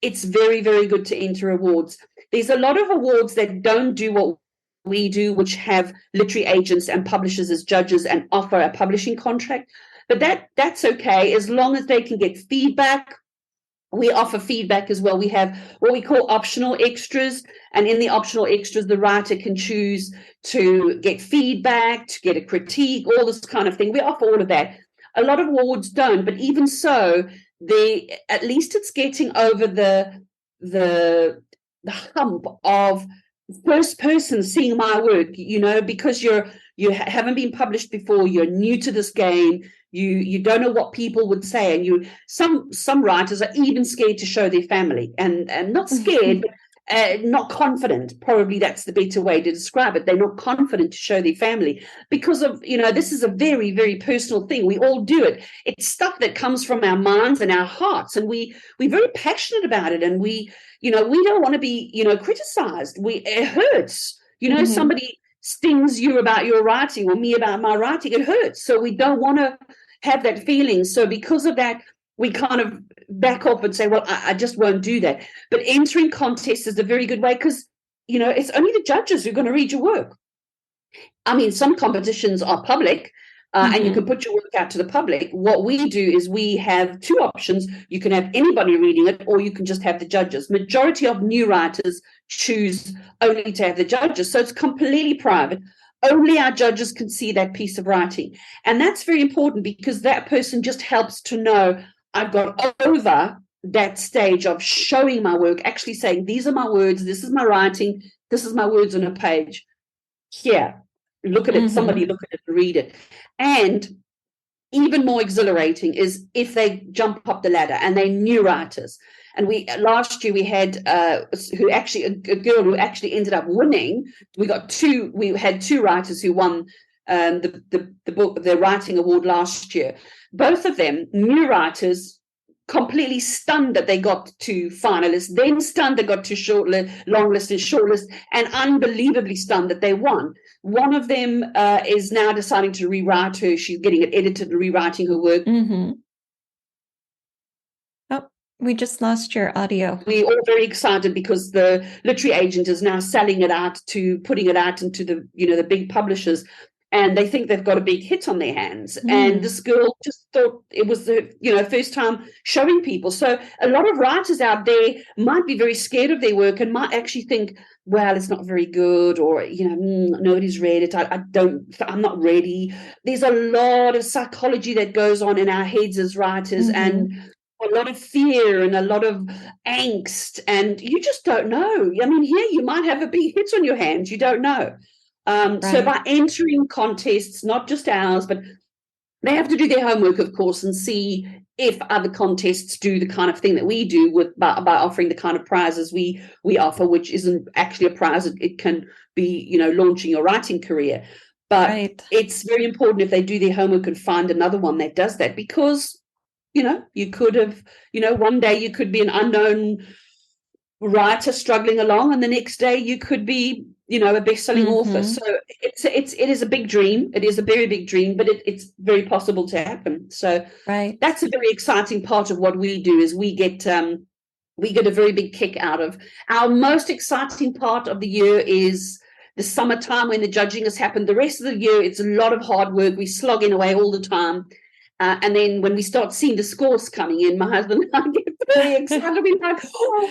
it's very, very good to enter awards. There's a lot of awards that don't do what we do, which have literary agents and publishers as judges and offer a publishing contract. But that's okay, as long as they can get feedback. We offer feedback as well. We have what we call optional extras. And in the optional extras, the writer can choose to get feedback, to get a critique, all this kind of thing. We offer all of that. A lot of awards don't, but even so, at least it's getting over the hump of first person seeing my work, because you haven't been published before, you're new to this game, you don't know what people would say, and some writers are even scared to show their family, and not scared, but not confident. Probably that's the better way to describe it. They're not confident to show their family because of, this is a very, very personal thing. We all do it. It's stuff that comes from our minds and our hearts, and we're very passionate about it, and we don't want to be, criticized. It hurts. Somebody stings you about your writing or me about my writing. It hurts. So we don't want to have that feeling. So because of that, we kind of back off and say, well, I just won't do that. But entering contests is a very good way because, it's only the judges who are going to read your work. I mean, some competitions are public. And you can put your work out to the public. What we do is we have two options. You can have anybody reading it, or you can just have the judges. Majority of new writers choose only to have the judges. So it's completely private. Only our judges can see that piece of writing. And that's very important because that person just helps to know I've got over that stage of showing my work, actually saying, these are my words, this is my writing, this is my words on a page. Here. Look at it, somebody look at it and read it. And even more exhilarating is if they jump up the ladder and they're new writers. And last year we had a girl who actually ended up winning. We had two writers who won the writing award last year. Both of them, new writers, completely stunned that they got to finalists, then stunned they got to long list and shortlist, and unbelievably stunned that they won. One of them is now deciding to rewrite her. She's getting it edited and rewriting her work. Oh, we just lost your audio. We're all very excited because the literary agent is now selling it out putting it out into the big publishers. and they think they've got a big hit on their hands. And Mm. this girl just thought it was the first time showing people. So a lot of writers out there might be very scared of their work and might actually think, well, it's not very good, or nobody's read it. I'm not ready. There's a lot of psychology that goes on in our heads as writers, and a lot of fear and a lot of angst, and you just don't know. I mean, here you might have a big hit on your hands. You don't know. So by entering contests, not just ours, but they have to do their homework, of course, and see if other contests do the kind of thing that we do by offering the kind of prizes we offer, which isn't actually a prize. It can be, launching your writing career. But it's very important if they do their homework and find another one that does that, because, you could have, one day you could be an unknown writer struggling along, and the next day you could be, a best-selling author. So it is a big dream. It is a very big dream, but it's very possible to happen. So that's a very exciting part of what we do, is we get a very big kick out of. Our most exciting part of the year is the summertime, when the judging has happened. The rest of the year, it's a lot of hard work. We're slogging away all the time. And then when we start seeing the scores coming in, my husband and I get very excited. We're like, oh,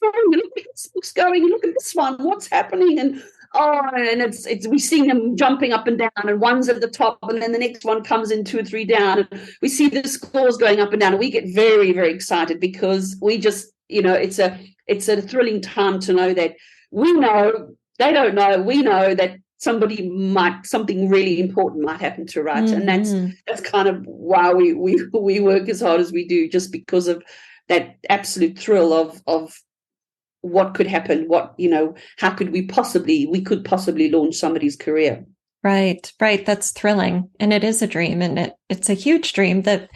look at this book's going, look at this one, what's happening? And it's we see them jumping up and down, and one's at the top, and then the next one comes in 2 or 3 down, and we see the scores going up and down, and we get very, very excited, because we just, it's a thrilling time to know that we know, they don't know, we know that something really important might happen to a writer. And that's kind of why we work as hard as we do, just because of that absolute thrill of what could happen, how could we could possibly launch somebody's career. Right. That's thrilling. And it is a dream, and it's a huge dream that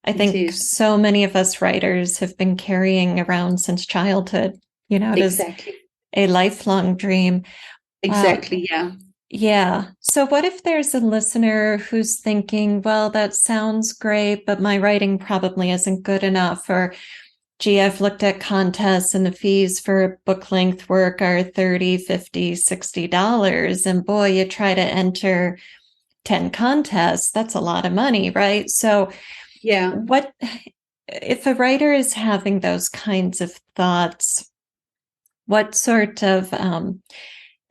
I think so many of us writers have been carrying around since childhood. It exactly. is a lifelong dream. Exactly. Yeah. So what if there's a listener who's thinking, well, that sounds great, but my writing probably isn't good enough, or gee, I've looked at contests and the fees for book length work are $30, $50, $60. And boy, you try to enter 10 contests, that's a lot of money, right? So what if a writer is having those kinds of thoughts, what sort of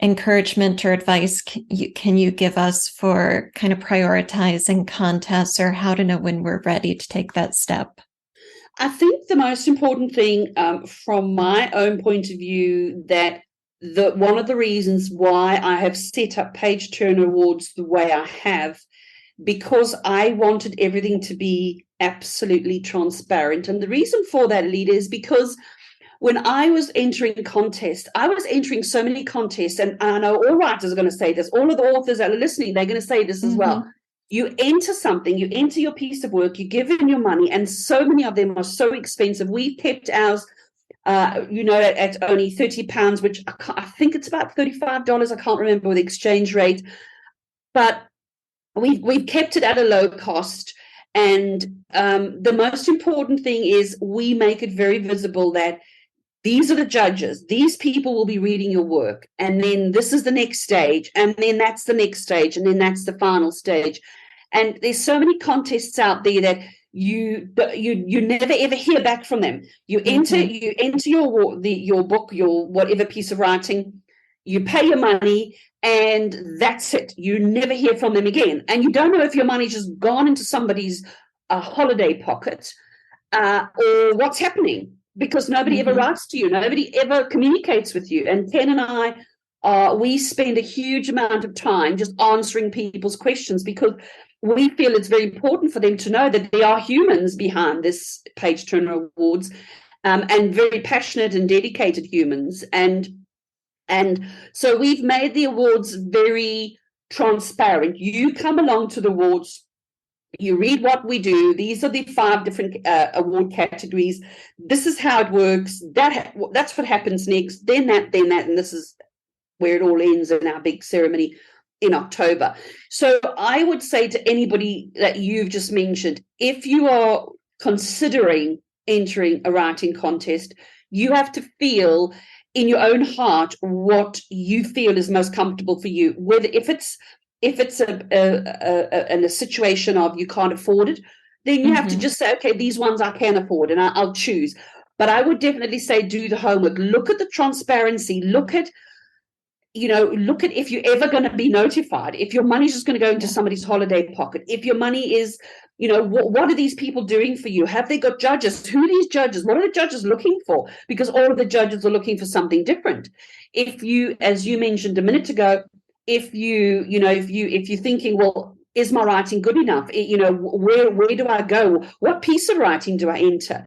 encouragement or advice can you give us for kind of prioritizing contests, or how to know when we're ready to take that step? I think the most important thing, from my own point of view, that one of the reasons why I have set up Page Turner Awards the way I have, because I wanted everything to be absolutely transparent. And the reason for that, Alida, is because when I was entering contests, I was entering so many contests, and I know all writers are going to say this, all of the authors that are listening, they're going to say this as well. You enter something, you enter your piece of work, you give in your money, and so many of them are so expensive. We've kept ours, at only £30, which I think it's about $35. I can't remember the exchange rate, but we've kept it at a low cost. And the most important thing is we make it very visible that these are the judges. These people will be reading your work. And then this is the next stage. And then that's the next stage. And then that's the final stage. And there's so many contests out there that you never ever hear back from them. You enter your book, your whatever piece of writing, you pay your money, and that's it. You never hear from them again. And you don't know if your money's just gone into somebody's holiday pocket, or what's happening, because nobody ever writes to you. Nobody ever communicates with you. And Ken and I, we spend a huge amount of time just answering people's questions, because we feel it's very important for them to know that there are humans behind this Page Turner Awards, and very passionate and dedicated humans. And so we've made the awards very transparent. You come along to the awards, you read what we do. These are the 5 different award categories. This is how it works. That's what happens next. Then that, and this is where it all ends in our big ceremony in October. So I would say to anybody that you've just mentioned, if you are considering entering a writing contest, you have to feel in your own heart what you feel is most comfortable for you. Whether if if it's in a situation of you can't afford it, then you have to just say, okay, these ones I can afford, and I'll choose. But I would definitely say do the homework. Look at the transparency. Look at if you're ever going to be notified, if your money's just going to go into somebody's holiday pocket, if your money is, what are these people doing for you? Have they got judges? Who are these judges? What are the judges looking for? Because all of the judges are looking for something different. If you, as you mentioned a minute ago, if you're thinking, well, is my writing good enough? Where do I go? What piece of writing do I enter?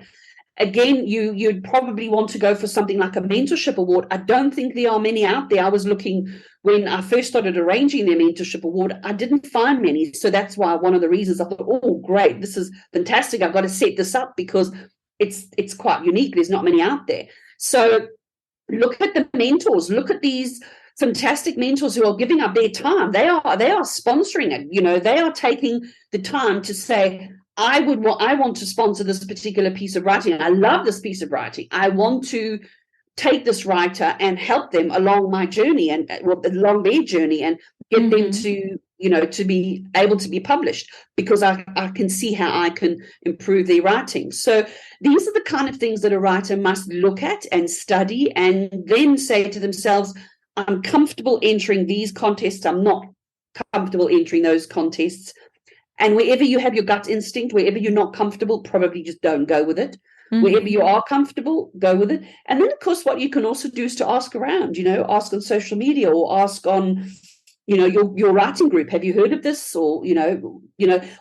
Again, you'd probably want to go for something like a mentorship award. I don't think there are many out there. I was looking when I first started arranging their mentorship award. I didn't find many. So that's why one of the reasons I thought, oh, great, this is fantastic. I've got to set this up because it's quite unique. There's not many out there. So look at the mentors. Look at these fantastic mentors who are giving up their time. They are sponsoring it. They are taking the time to say, I want to sponsor this particular piece of writing. I love this piece of writing. I want to take this writer and help them along my journey and along their journey and get them to, to be able to be published because I can see how I can improve their writing. So these are the kind of things that a writer must look at and study and then say to themselves, I'm comfortable entering these contests. I'm not comfortable entering those contests. And wherever you have your gut instinct, wherever you're not comfortable, probably just don't go with it. Wherever you are comfortable, go with it. And then, of course, what you can also do is to ask around, ask on social media or ask on, your writing group. Have you heard of this? Or,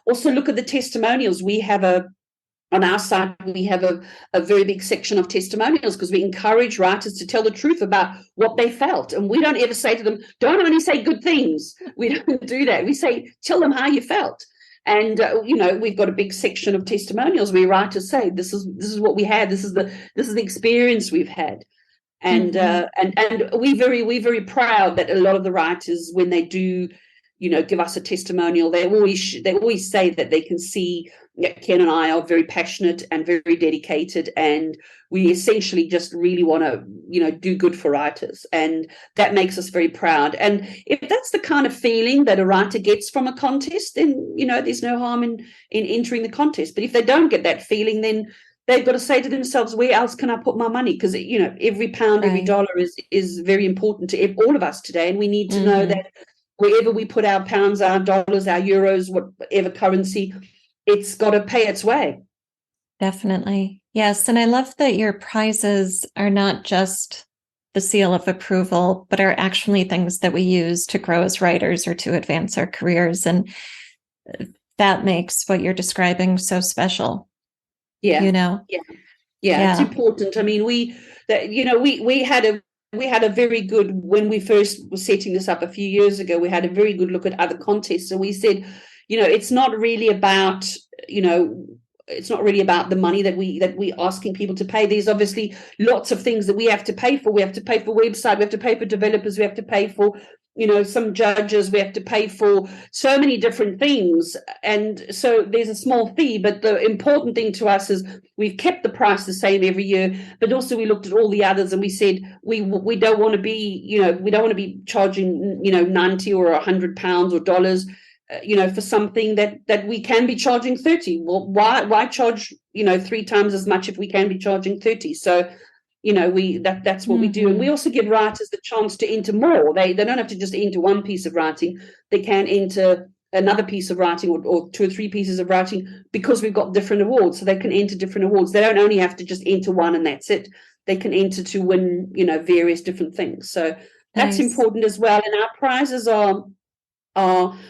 also look at the testimonials. We have on our site, we have a very big section of testimonials because we encourage writers to tell the truth about what they felt. And we don't ever say to them, don't only say good things. We don't do that. We say, tell them how you felt. And we've got a big section of testimonials where writers say, "This is what we had. This is the experience we've had," and we're very proud that a lot of the writers, when they do, give us a testimonial, they always say that they can see that Ken and I are very passionate and very dedicated, and we essentially just really want to, do good for writers, and that makes us very proud. And if that's the kind of feeling that a writer gets from a contest, then there's no harm in entering the contest. But if they don't get that feeling, then they've got to say to themselves, where else can I put my money? Because every pound, every dollar is very important to all of us today, and we need to know that wherever we put our pounds, our dollars, our euros, whatever currency, it's got to pay its way. Definitely. Yes. And I love that your prizes are not just the seal of approval, but are actually things that we use to grow as writers or to advance our careers. And that makes what you're describing so special. Yeah. Yeah. It's important. I mean, we had a very good, when we first were setting this up a few years ago, we had a very good look at other contests. And we said, it's not really about, it's not really about the money that we're asking people to pay. There's obviously lots of things that we have to pay for. We have to pay for website, we have to pay for developers, we have to pay for, some judges, we have to pay for so many different things. And so there's a small fee, but the important thing to us is we've kept the price the same every year, but also we looked at all the others and we said, we don't want to be, we don't want to be charging, 90 or £100 or dollars, for something that we can be charging 30. Well, why charge, 3 times as much if we can be charging 30? So, that's what we do. And we also give writers the chance to enter more. They don't have to just enter one piece of writing. They can enter another piece of writing or 2 or 3 pieces of writing because we've got different awards. So they can enter different awards. They don't only have to just enter one and that's it. They can enter to win, various different things. So that's important as well. And our prizes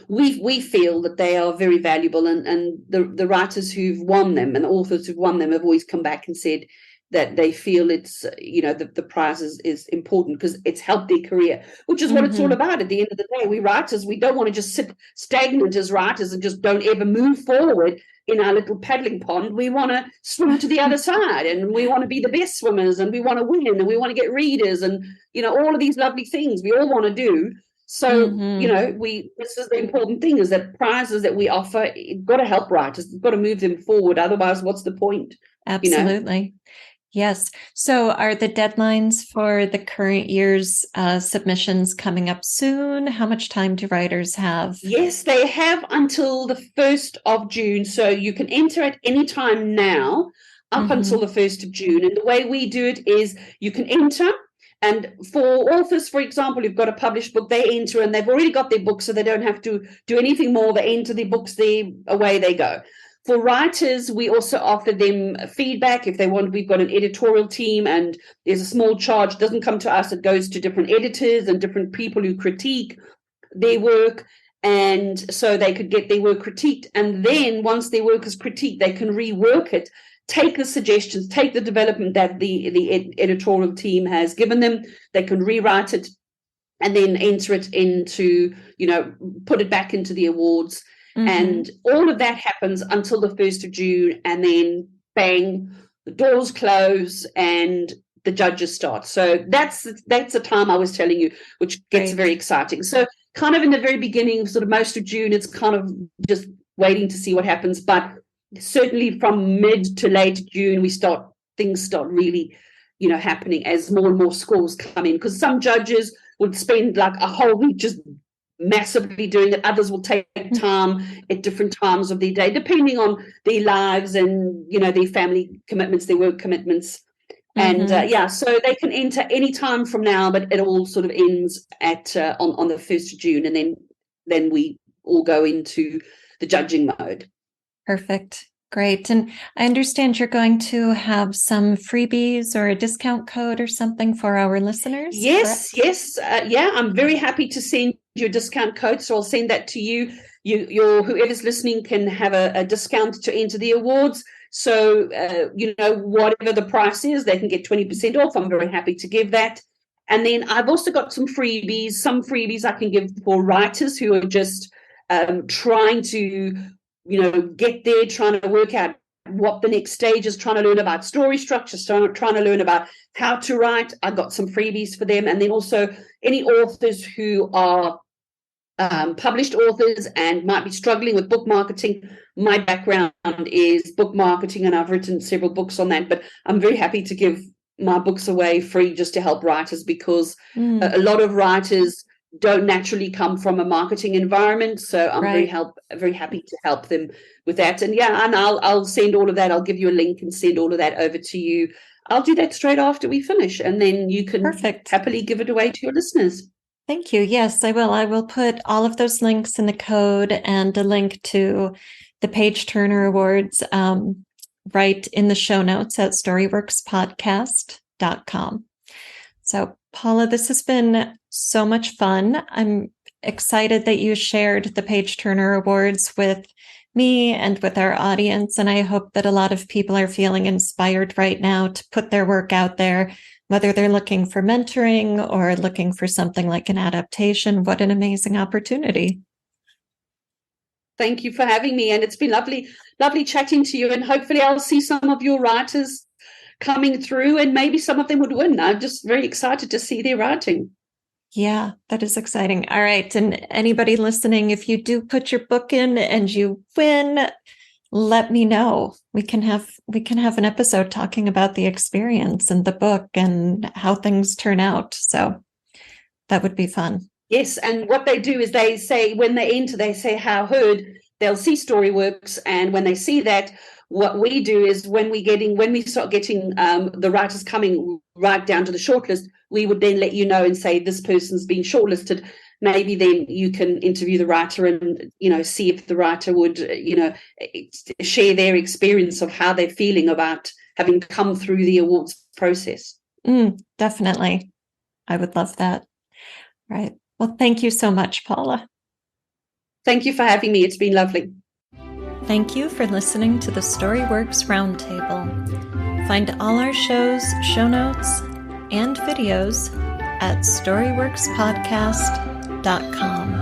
we feel that they are very valuable, and the writers who've won them and the authors who've won them have always come back and said that they feel it's the prize is important because it's helped their career, which is what it's all about. At the end of the day, we writers, we don't want to just sit stagnant as writers and just don't ever move forward in our little paddling pond. We want to swim to the other side, and we want to be the best swimmers, and we want to win, and we want to get readers, and all of these lovely things we all want to do. So, this is the important thing, is that prizes that we offer, it's got to help writers, it's got to move them forward. Otherwise, what's the point? Absolutely. Yes. So are the deadlines for the current year's submissions coming up soon? How much time do writers have? Yes, they have until the 1st of June. So you can enter at any time now up until the 1st of June. And the way we do it is you can enter. And for authors, for example, who've got a published book, they enter and they've already got their book, so they don't have to do anything more. They enter their books, away they go. For writers, we also offer them feedback if they want. We've got an editorial team, and there's a small charge. It doesn't come to us. It goes to different editors and different people who critique their work. And so they could get their work critiqued. And then once their work is critiqued, they can rework it, take the suggestions, take the development that the editorial team has given them. They can rewrite it and then enter it into, put it back into the awards. And all of that happens until the 1st of June. And then bang, the doors close and the judges start. So that's the time I was telling you, which gets very exciting. So kind of in the very beginning, sort of most of June, it's kind of just waiting to see what happens. But certainly from mid to late June, things start really, happening as more and more scores come in. Because some judges would spend like a whole week just massively doing it. Others will take time at different times of their day, depending on their lives and, their family commitments, their work commitments. And so they can enter any time from now, but it all sort of ends at on the 1st of June, and then we all go into the judging mode. Perfect. Great. And I understand you're going to have some freebies or a discount code or something for our listeners. Yes, correct? Yes. I'm very happy to send you a discount code. So I'll send that to you. Whoever's listening can have a discount to enter the awards. So, whatever the price is, they can get 20% off. I'm very happy to give that. And then I've also got some freebies. Some freebies I can give for writers who are just trying to get there, trying to work out what the next stage is, trying to learn about story structure, trying to learn about how to write. I've got some freebies for them. And then also any authors who are published authors and might be struggling with book marketing. My background is book marketing, and I've written several books on that, but I'm very happy to give my books away free just to help writers, because a lot of writers don't naturally come from a marketing environment. So I'm very happy to help them with that. And I'll send all of that. I'll give you a link and send all of that over to you. I'll do that straight after we finish, and then you can happily give it away to your listeners. Thank you. Yes, I will. I will put all of those links in the code and a link to the Page Turner Awards right in the show notes at storyworkspodcast.com. So, Paula, this has been so much fun. I'm excited that you shared the Page Turner Awards with me and with our audience. And I hope that a lot of people are feeling inspired right now to put their work out there, whether they're looking for mentoring or looking for something like an adaptation. What an amazing opportunity. Thank you for having me. And it's been lovely chatting to you. And hopefully I'll see some of your writers coming through, and maybe some of them would win. I'm just very excited to see their writing. Yeah, that is exciting. All right. And anybody listening, if you do put your book in and you win, let me know. We can have an episode talking about the experience and the book and how things turn out. So that would be fun. Yes. And what they do is they say, when they enter, they say how heard. They'll see Storyworks. And when they see that, what we do is when we start getting the writers coming right down to the shortlist, we would then let you know and say, this person's been shortlisted. Maybe then you can interview the writer and, see if the writer would, share their experience of how they're feeling about having come through the awards process. Definitely. I would love that. Right. Well, thank you so much, Paula. Thank you for having me. It's been lovely. Thank you for listening to the Storyworks Roundtable. Find all our shows, show notes, and videos at storyworkspodcast.com.